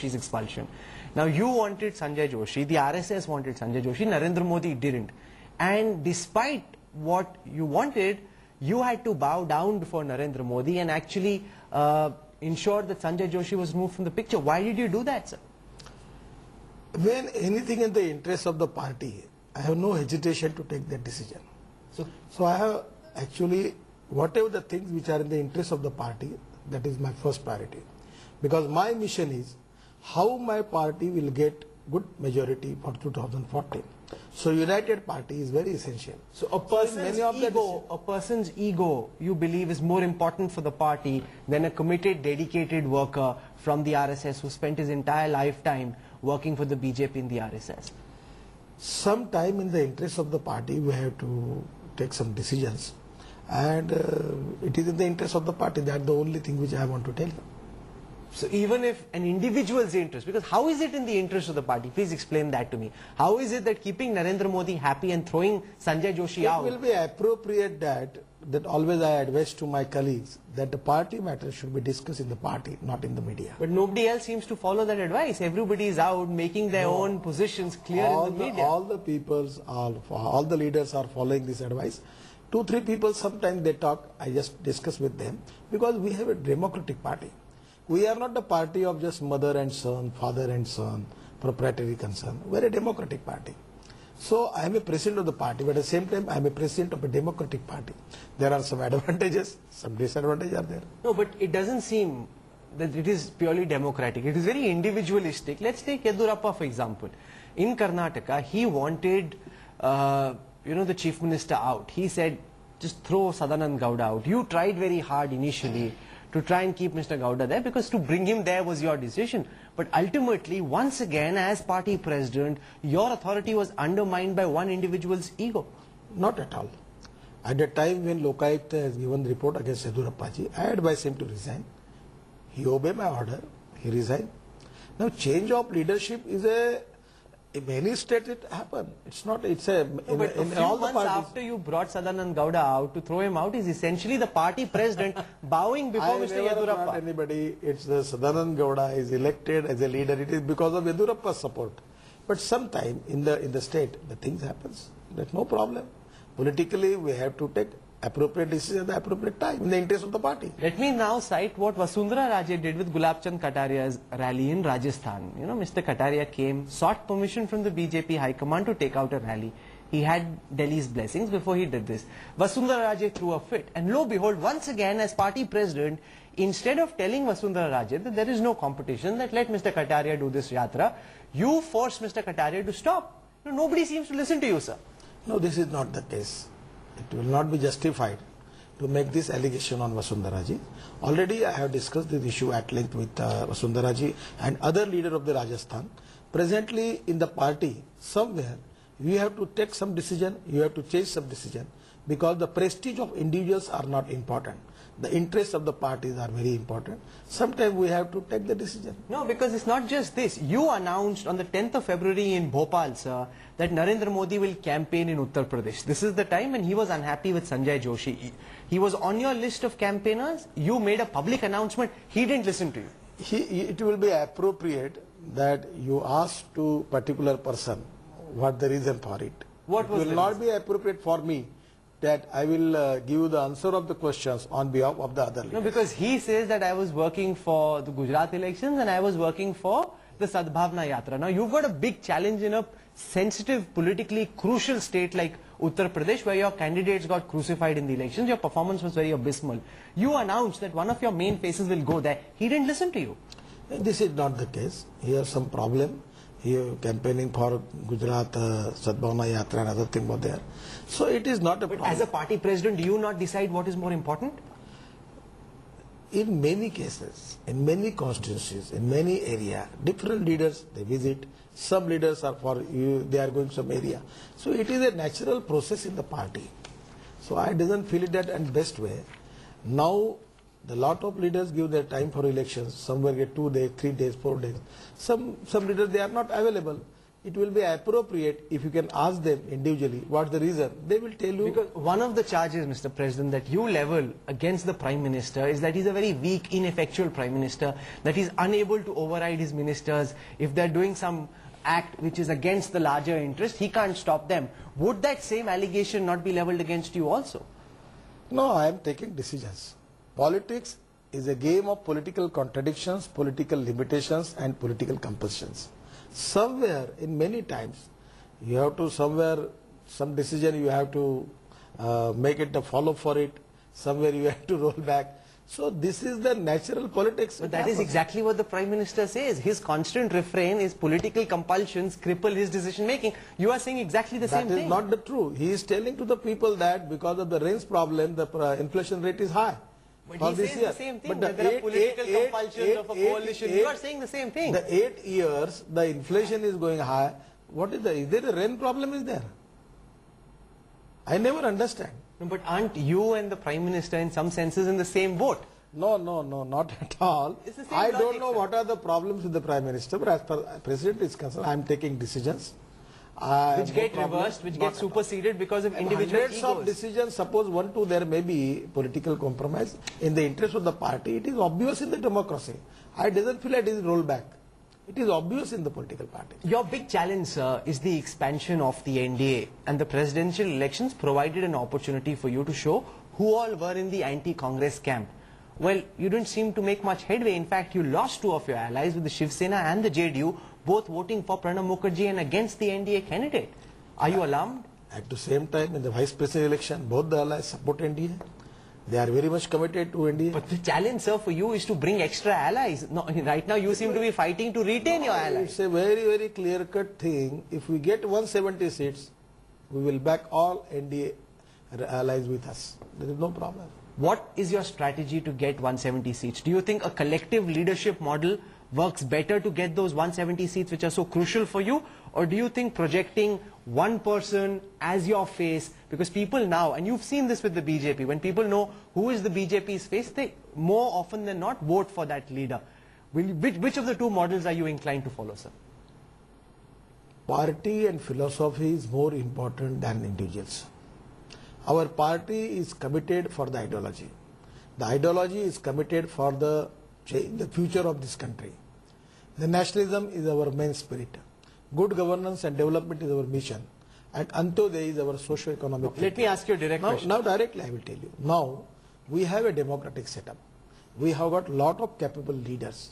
Joshi's expulsion. Now you wanted Sanjay Joshi, the RSS wanted Sanjay Joshi, Narendra Modi didn't. And despite what you wanted, you had to bow down before Narendra Modi and actually ensure that Sanjay Joshi was removed from the picture. Why did you do that, sir? When anything in the interest of the party, I have no hesitation to take that decision. So I have actually, whatever the things which are in the interest of the party, that is my first priority. Because my mission is how my party will get good majority for 2014. So united party is very essential. So a person's ego, you believe, is more important for the party than a committed, dedicated worker from the RSS who spent his entire lifetime working for the BJP in the RSS? Sometime in the interest of the party, we have to take some decisions. And it is in the interest of the party. That's the only thing which I want to tell you. So even if an individual's interest, because how is it in the interest of the party? Please explain that to me. How is it that keeping Narendra Modi happy and throwing Sanjay Joshi out? It will be appropriate that always I advise to my colleagues that the party matters should be discussed in the party, not in the media. But nobody else seems to follow that advice. Everybody is out making their own positions clear in the media. All the leaders are following this advice. 2-3 people, sometimes they talk, I just discuss with them, because we have a democratic party. We are not the party of just mother and son, father and son, proprietary concern. We are a democratic party. So I am a president of the party, but at the same time I am a president of a democratic party. There are some advantages, some disadvantages are there. No, but it doesn't seem that it is purely democratic. It is very individualistic. Let's take Yedurappa for example. In Karnataka, he wanted the chief minister out. He said, just throw Sadanand Gowda out. You tried very hard initially to try and keep Mr. Gowda there, because to bring him there was your decision. But ultimately, once again, as party president, your authority was undermined by one individual's ego. Not at all. At the time when Lokayukta has given the report against Yedurappa, I advised him to resign. He obeyed my order. He resigned. Now, change of leadership is in many states it happened. It's not, it's in all the parties. After you brought Sadanand Gowda out, to throw him out is essentially the party president bowing before Mr. Yedurappa. Not anybody, it's the Sadanand Gowda is elected as a leader. It is because of Yedurappa's support. But sometime in the state, the things happens. There's no problem. Politically, we have to take appropriate decision at the appropriate time in the interest of the party. Let me now cite what Vasundhara Raje did with Gulab Chand Kataria's rally in Rajasthan. Mr. Kataria came, sought permission from the BJP High Command to take out a rally. He had Delhi's blessings before he did this. Vasundhara Raje threw a fit, and lo behold, once again as party president, instead of telling Vasundhara Raje that there is no competition, that let Mr. Kataria do this yatra, you force Mr. Kataria to stop. Nobody seems to listen to you, sir. No, this is not the case. It will not be justified to make this allegation on Vasundhara Ji. Already I have discussed this issue at length with Vasundhara Ji and other leader of the Rajasthan. Presently in the party, somewhere, you have to take some decision, you have to change some decision, because the prestige of individuals are not important. The interests of the parties are very important. Sometimes we have to take the decision. No, because it's not just this. You announced on the 10th of February in Bhopal, sir, that Narendra Modi will campaign in Uttar Pradesh. This is the time when he was unhappy with Sanjay Joshi. He was on your list of campaigners. You made a public announcement. He didn't listen to you. It will be appropriate that you ask to particular person what the reason for it. What was it will not be appropriate for me that I will give you the answer of the questions on behalf of the other leaders. No, because he says that I was working for the Gujarat elections and I was working for the Sadbhavna Yatra. Now, you've got a big challenge in a sensitive, politically crucial state like Uttar Pradesh, where your candidates got crucified in the elections. Your performance was very abysmal. You announced that one of your main faces will go there. He didn't listen to you. This is not the case. He has some problem. He campaigning for Gujarat, Sadbhavna Yatra and other things were there. So it is not a problem. As a party president, do you not decide what is more important? In many cases, in many constituencies, in many areas, different leaders, they visit. Some leaders are for you, they are going some area. So it is a natural process in the party. So I doesn't feel it that in best way. Now, the lot of leaders give their time for elections. Some will get 2 days, 3 days, 4 days. Some leaders, they are not available. it will be appropriate if you can ask them individually what's the reason. They will tell you. Because one of the charges, Mr. President, that you level against the Prime Minister is that he's a very weak, ineffectual Prime Minister, that he's unable to override his ministers. If they're doing some act which is against the larger interest, he can't stop them. Would that same allegation not be leveled against you also? No, I am taking decisions. Politics is a game of political contradictions, political limitations and political compulsions. Somewhere, in many times, you have to some decision you have to make it a follow for it, somewhere you have to roll back. So this is the natural politics. But that is exactly what the Prime Minister says. His constant refrain is political compulsions cripple his decision making. You are saying exactly the same thing. That is not the true. He is telling to the people that because of the rains problem, the inflation rate is high. But he says the same thing, that there are political compulsions of a coalition. You are saying the same thing. The 8 years, the inflation is going high. What is there a rain problem is there? I never understand. No, but aren't you and the Prime Minister in some senses in the same boat? No, not at all. It's the same I logic, don't know sir. what are the problems with the Prime Minister, but as per President is concerned, I am taking decisions. Which get reversed, which get superseded because of individual Hundreds of egos. decisions, suppose 1, 2, there may be political compromise in the interest of the party. It is obvious in the democracy. I doesn't feel it is rolled back. It is obvious in the political party. Your big challenge, sir, is the expansion of the NDA, and the presidential elections provided an opportunity for you to show who all were in the anti-Congress camp. Well, you didn't seem to make much headway. In fact, you lost 2 of your allies with the Shiv Sena and the JDU, both voting for Pranab Mukherjee and against the NDA candidate. Are you alarmed? At the same time, in the vice president election, both the allies support NDA. They are very much committed to NDA. But the challenge, sir, for you is to bring extra allies. No, right now, you seem to be fighting to retain your allies. It's a very, very clear-cut thing. If we get 170 seats, we will back all NDA allies with us. There is no problem. What is your strategy to get 170 seats? Do you think a collective leadership model works better to get those 170 seats which are so crucial for you? Or do you think projecting one person as your face, because people now, and you've seen this with the BJP, when people know who is the BJP's face, they more often than not vote for that leader. Which of the 2 models are you inclined to follow, sir? Party and philosophy is more important than individuals. Our party is committed for the ideology. The ideology is committed for the future of this country. The nationalism is our main spirit. Good governance and development is our mission. And Antyodaya is our socio-economic. Let me ask you a direct question. Now directly I will tell you. Now we have a democratic setup. We have got lot of capable leaders.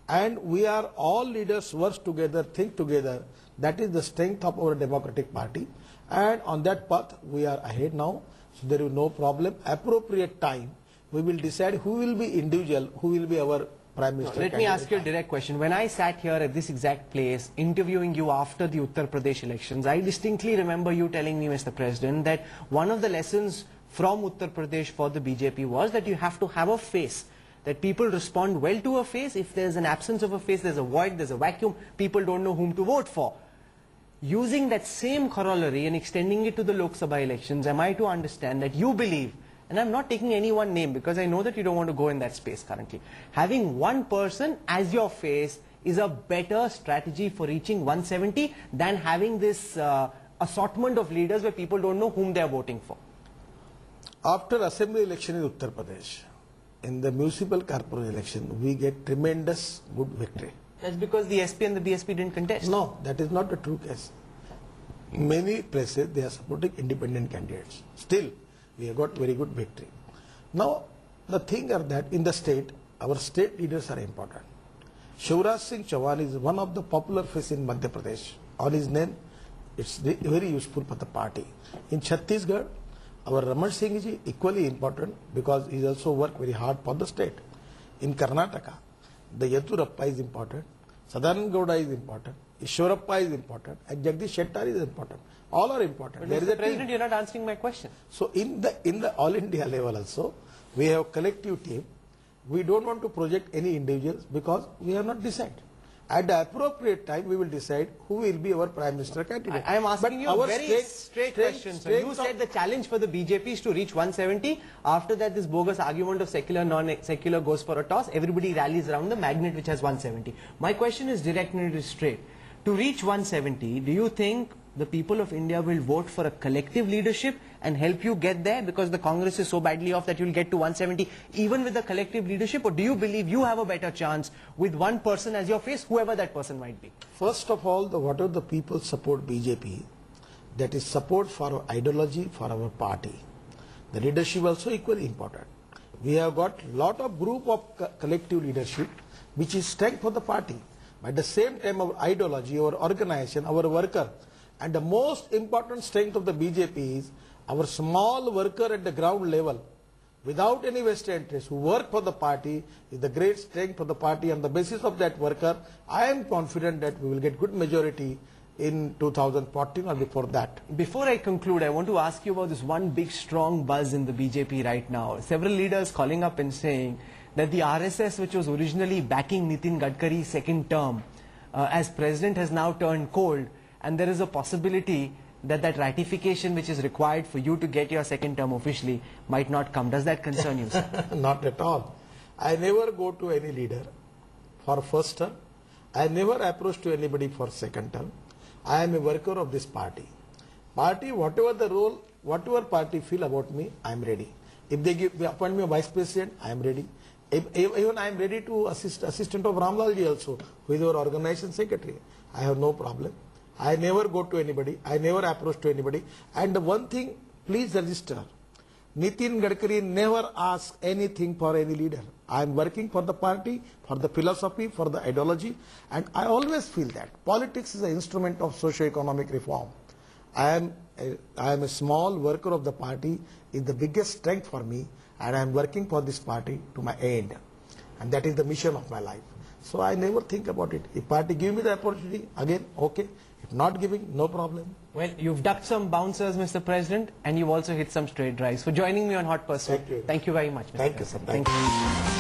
And we are all leaders work together, think together. That is the strength of our democratic party. And on that path we are ahead now. So there is no problem. Appropriate time we will decide who will be individual, who will be our Prime Minister. Let me ask you a direct question. When I sat here at this exact place interviewing you after the Uttar Pradesh elections, I distinctly remember you telling me, Mr. President, that one of the lessons from Uttar Pradesh for the BJP was that you have to have a face. That people respond well to a face. If there's an absence of a face, there's a void, there's a vacuum, people don't know whom to vote for. Using that same corollary and extending it to the Lok Sabha elections, am I to understand that you believe, and I'm not taking any one name because I know that you don't want to go in that space currently, having one person as your face is a better strategy for reaching 170 than having this assortment of leaders where people don't know whom they are voting for? After assembly election in Uttar Pradesh, in the municipal corporation election, we get tremendous good victory. That's because the SP and the BSP didn't contest. No, that is not the true case. Many places they are supporting independent candidates. Still, we have got very good victory. Now, the thing is that in the state, our state leaders are important. Shivraj Singh Chauhan is one of the popular faces in Madhya Pradesh. On his name, it's very useful for the party. In Chhattisgarh, our Raman Singh is equally important because he also worked very hard for the state. In Karnataka, the Yedurappa is important, Sadanand Gowda is important, Ishwarappa is important, and Jagdish Shettar is important. All are important. But There is Mr. a President, team. you're not answering my question. So in the all India level also, we have collective team. We don't want to project any individuals because we have not decided. At the appropriate time, we will decide who will be our Prime Minister candidate. I am asking But you a our very straight question, sir. You said the challenge for the BJP is to reach 170. After that, this bogus argument of secular, non-secular goes for a toss. Everybody rallies around the magnet which has 170. My question is direct and it is straight. To reach 170, do you think the people of India will vote for a collective leadership and help you get there, because the Congress is so badly off that you'll get to 170 even with the collective leadership? Or do you believe you have a better chance with one person as your face, whoever that person might be? First of all, whatever the people support BJP, that is support for our ideology, for our party. The leadership also equally important. We have got lot of group of collective leadership, which is strength for the party. But at the same time, our ideology, our organization, our worker, and the most important strength of the BJP is our small worker at the ground level, without any vested interest, who work for the party, is the great strength for the party. On the basis of that worker, I am confident that we will get good majority in 2014 or before that. Before I conclude, I want to ask you about this one big strong buzz in the BJP right now. Several leaders calling up and saying that the RSS, which was originally backing Nitin Gadkari's second term as president, has now turned cold, and there is a possibility that that ratification which is required for you to get your second term officially might not come. Does that concern you, sir? Not at all. I never go to any leader for first term. I never approach to anybody for second term. I am a worker of this party. Party, whatever the role, whatever party feel about me, I am ready. If they appoint me a vice president, I am ready. Even I am ready to assistant of Ramlalji also, who is our organization secretary. I have no problem. I never go to anybody. I never approach to anybody. And one thing, please register. Nitin Gadkari never asked anything for any leader. I am working for the party, for the philosophy, for the ideology, and I always feel that politics is an instrument of socio-economic reform. I am a small worker of the party, is the biggest strength for me, and I am working for this party to my end. And that is the mission of my life. So I never think about it. If party give me the opportunity, again, okay. If not giving, no problem. Well, you've ducked some bouncers, Mr. President, and you've also hit some straight drives. For joining me on Hot Pursuit. Thank you. Thank you very much, Mr. Thank you, sir. President. Thank you.